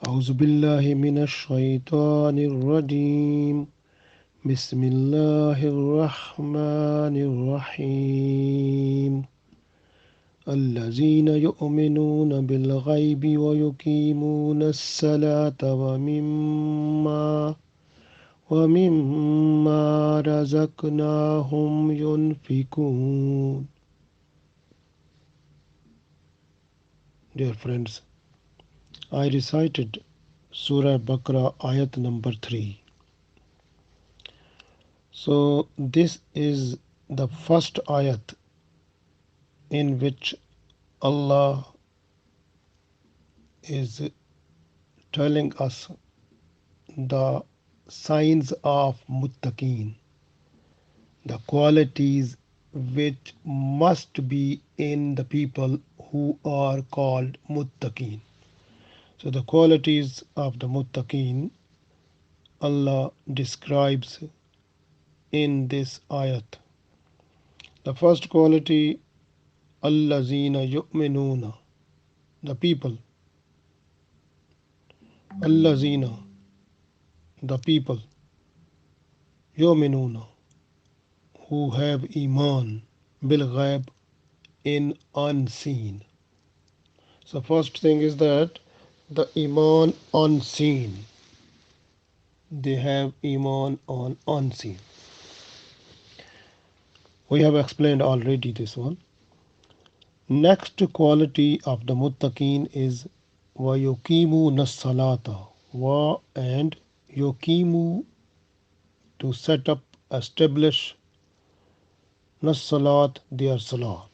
أعوذ بالله من الشيطان الرجيم بسم الله الرحمن الرحيم الذين يؤمنون بالغيب ويقيمون الصلاة ومما رزقناهم ينفقون. Dear friends, I recited Surah Baqarah Ayat number 3. So this is the first ayat in which Allah is telling us the signs of muttaqeen, the qualities which must be in the people who are called muttaqeen. So the qualities of the muttaqeen Allah describes in this ayat. The first quality, allazina yu'minuna, the people, allazina, the people, yu'minuna, who have iman, bil ghaib, in unseen. So first thing is that the iman unseen. They have iman on unseen. We have explained already this one. Next quality of the muttaqeen is wa yuqimu nas-salata. Wa and yuqimu, to set up, establish, nas-salat, their salah.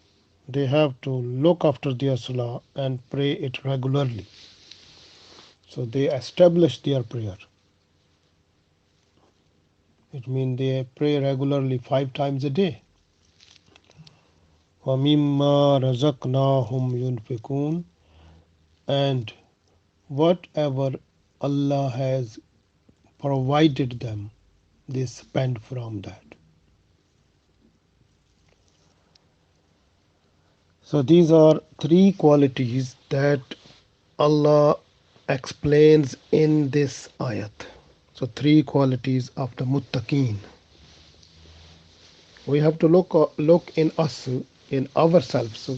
They have to look after their salah and pray it regularly. So they establish their prayer. It means they pray regularly 5 times a day. وَمِمَّا رَزَقْنَاهُمْ يُنْفِقُونَ, and whatever Allah has provided them, they spend from that. So these are 3 qualities that Allah explains in this ayat. So 3 qualities of the muttaqeen. We have to look in us, in ourselves,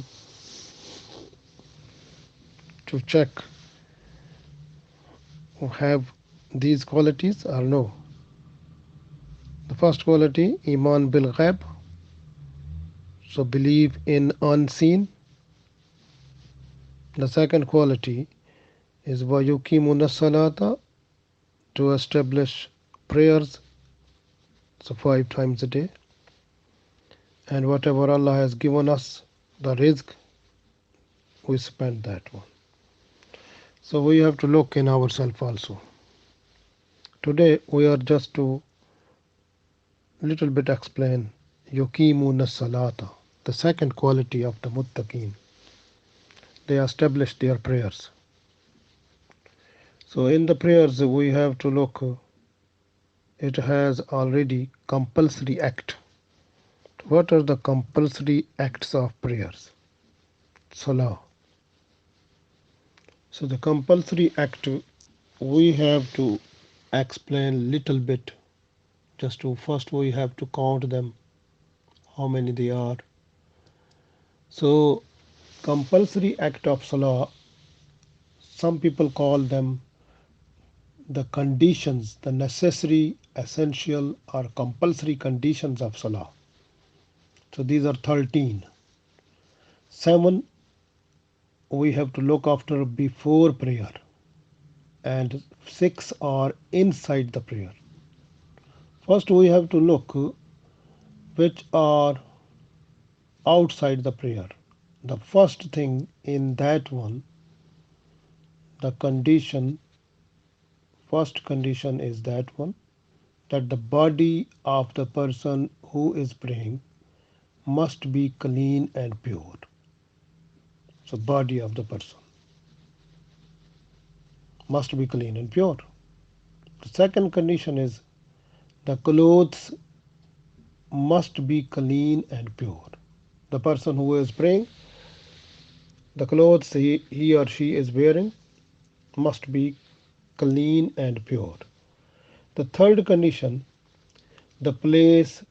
to check who have these qualities or no. The first quality, iman bil ghaib, so believe in unseen. The second quality is wa yuqimuna salata, to establish prayers, so 5 times a day. And whatever Allah has given us, the rizq, we spend that one. So we have to look in ourselves also. Today we are just to little bit explain yuqimuna salata, the second quality of the muttaqeen. They establish their prayers. So in the prayers we have to look, it has already compulsory act. What are the compulsory acts of prayers? Salah. So the compulsory act, we have to explain little bit. Just to first we have to count them, how many they are. So compulsory act of salah, some people call them the conditions, the necessary, essential or compulsory conditions of salah. So these are 13. 7 we have to look after before prayer, and 6 are inside the prayer. First we have to look which are outside the prayer. The first thing in that one, the condition, first condition is that one, that the body of the person who is praying must be clean and pure. So body of the person must be clean and pure. The second condition is the clothes must be clean and pure. The person who is praying, the clothes he or she is wearing must be clean and pure. The third condition, the place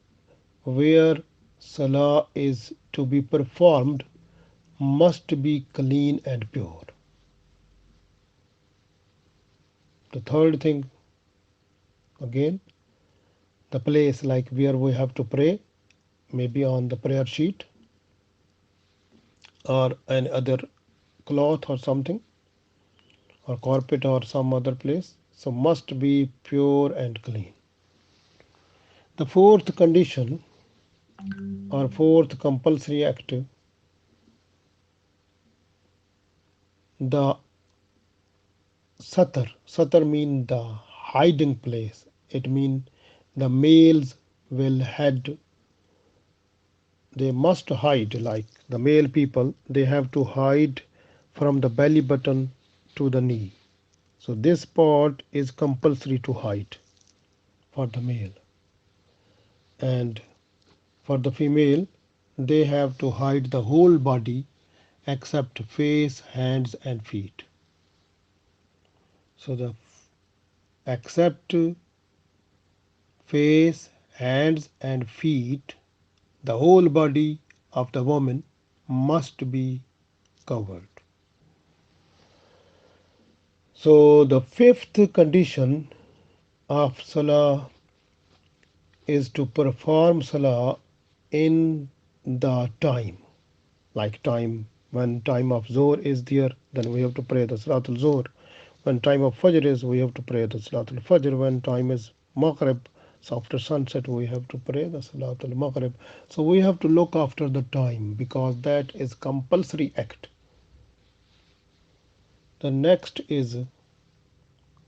where salah is to be performed must be clean and pure. The third thing, again, the place like where we have to pray, maybe on the prayer sheet or any other cloth or something, or carpet or some other place, so must be pure and clean. The fourth condition or fourth compulsory act, the satar mean the hiding place. It mean the males will head, they must hide, like the male people, they have to hide from the belly button to the knee. So this part is compulsory to hide for the male, and for the female they have to hide the whole body except face, hands and feet. So the except face, hands and feet, the whole body of the woman must be covered. So the fifth condition of salah is to perform salah in the time, like time, when time of Zohr is there, then we have to pray the Salatul Zohr. When time of Fajr is, we have to pray the Salatul Fajr. When time is Maghrib, so after sunset, we have to pray the Salatul Maghrib. So we have to look after the time because that is compulsory act. The next is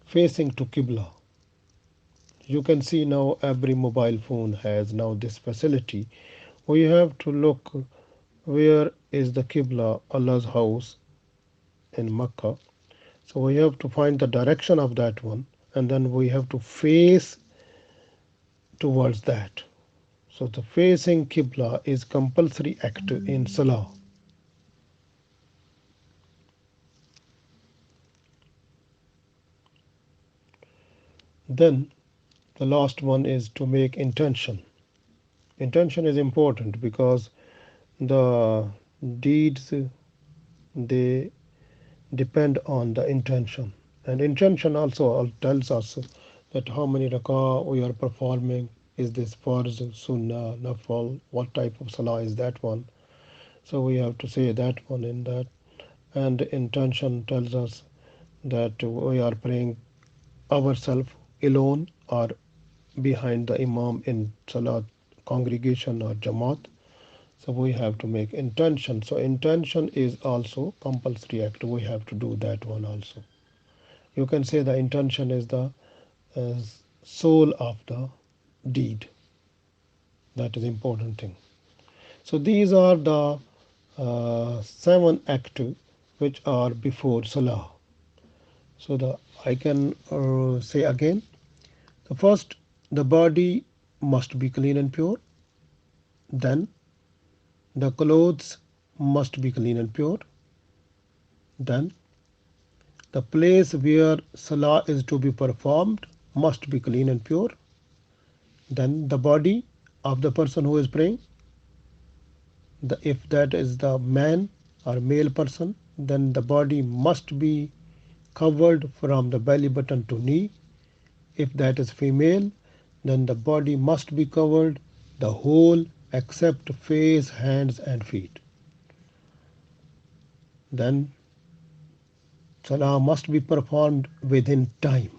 facing to Qibla. You can see now every mobile phone has now this facility. We have to look where is the Qibla, Allah's house in Mecca. So we have to find the direction of that one and then we have to face towards that. So the facing Qibla is compulsory act in Salah. Then the last one is to make intention. Intention is important because the deeds, they depend on the intention, and intention also tells us that how many rakah we are performing. Is this farz, sunnah, nafal, what type of salah is that one? So we have to say that one in that. And intention tells us that we are praying ourselves alone or behind the imam in salah congregation or jamaat. So we have to make intention. So intention is also compulsory act. We have to do that one also. You can say the intention is the uh, soul of the deed. That is important thing. So these are the 7 acts which are before salah. So I can say again. The first, the body must be clean and pure. Then the clothes must be clean and pure. Then the place where salah is to be performed must be clean and pure. Then the body of the person who is praying, if that is the man or male person, then the body must be covered from the belly button to knee. If that is female, then the body must be covered the whole except face, hands and feet. Then salah must be performed within time.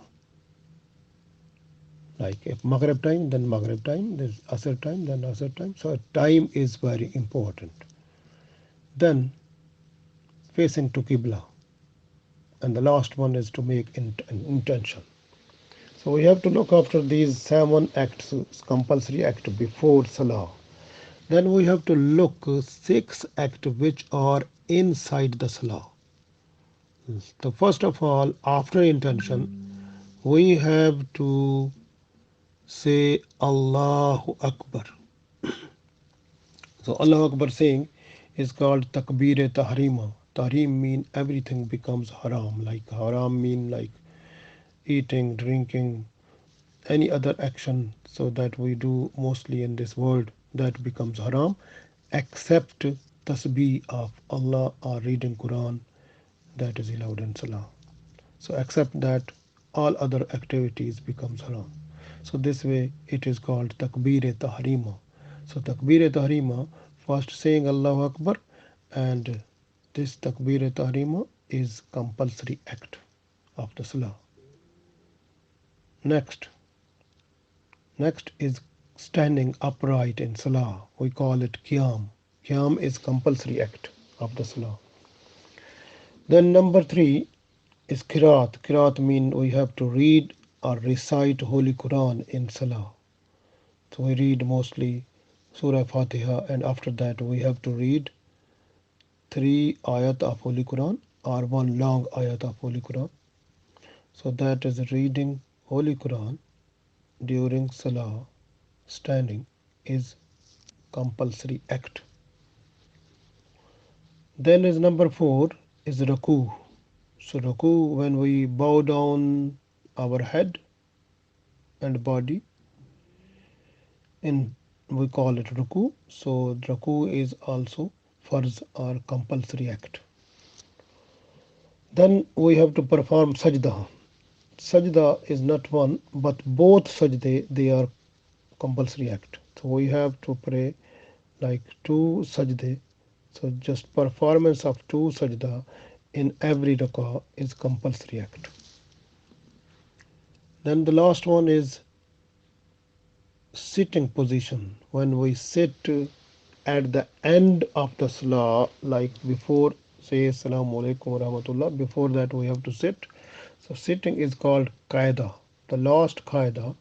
Like if Maghrib time, then Maghrib time, there's Asr time, then Asr time. So time is very important. Then facing to Qibla. And the last one is to make an intention. So we have to look after these 7 acts, compulsory act before Salah. Then we have to look 6 acts which are inside the Salah. So first of all, after intention, we have to say Allahu Akbar. So Allahu Akbar saying is called Takbir-e Tahrima. Tahrim mean everything becomes haram. Like haram mean like eating, drinking, any other action so that we do mostly in this world that becomes haram, except tasbih of Allah or reading Quran, that is allowed in Salah. So except that, all other activities becomes haram. So this way it is called takbir tahrima. So takbir tahrima, first saying Allahu Akbar, and this takbir tahrima is compulsory act of the Salah. Next, next is standing upright in Salah. We call it qiyam. Qiyam is compulsory act of the Salah. Then number 3 is Qiraat. Qiraat means we have to read or recite Holy Quran in Salah. So we read mostly Surah Fatiha, and after that we have to read 3 ayat of Holy Quran or one long ayat of Holy Quran. So that is reading Holy Quran during Salah, standing, is compulsory act. Then is number 4 is Raku. So Raku, when we bow down our head and body, in we call it Ruku. So Ruku is also farz or compulsory act. Then we have to perform sajda. Sajda is not one, but both sajda, they are compulsory act. So we have to pray like 2 sajda. So just performance of 2 sajda in every rakah is compulsory act. Then the last one is sitting position. When we sit at the end of the salah, like before, say assalamu alaikum wa rahmatullah, before that we have to sit. So sitting is called qaida, the last qaida.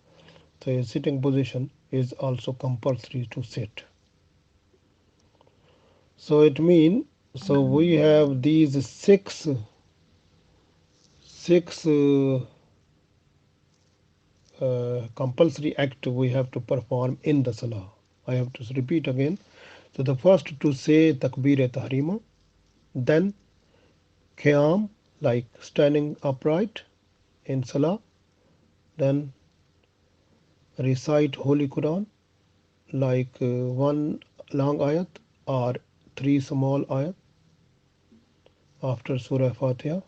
So sitting position is also compulsory to sit. So it means, so we have these six compulsory act we have to perform in the salah. I have to repeat again. So the first to say takbir tahrima, then qiyam, like standing upright in salah, then recite Holy Quran, like one long ayat or 3 small ayat after Surah Fatiha,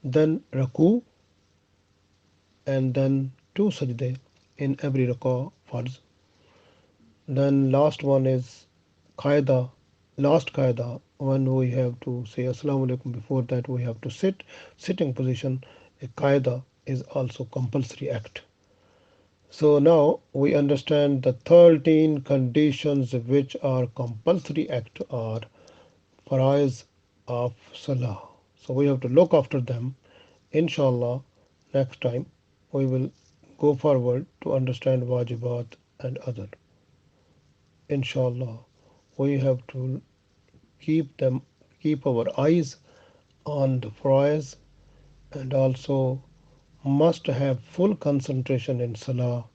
then Raku, and then 2 sajda in every rakah farz. Then last one is qaida, last qaida, when we have to say assalamu alaikum, before that we have to sit. Sitting position, a qaida, is also compulsory act. So now we understand the 13 conditions which are compulsory act or farais of salah. So we have to look after them. Inshallah, next time we will go forward to understand wajibat and other. Inshallah, we have to keep our eyes on the farais, and also must have full concentration in salah,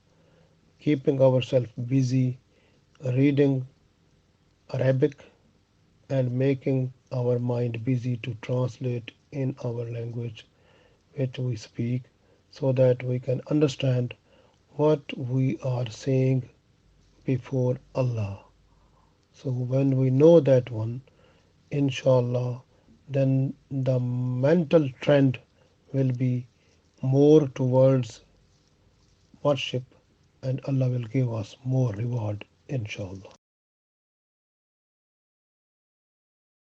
keeping ourselves busy reading Arabic and making our mind busy to translate in our language which we speak, so that we can understand what we are saying before Allah. So when we know that one, inshallah, then the mental trend will be more towards worship, and Allah will give us more reward, inshallah.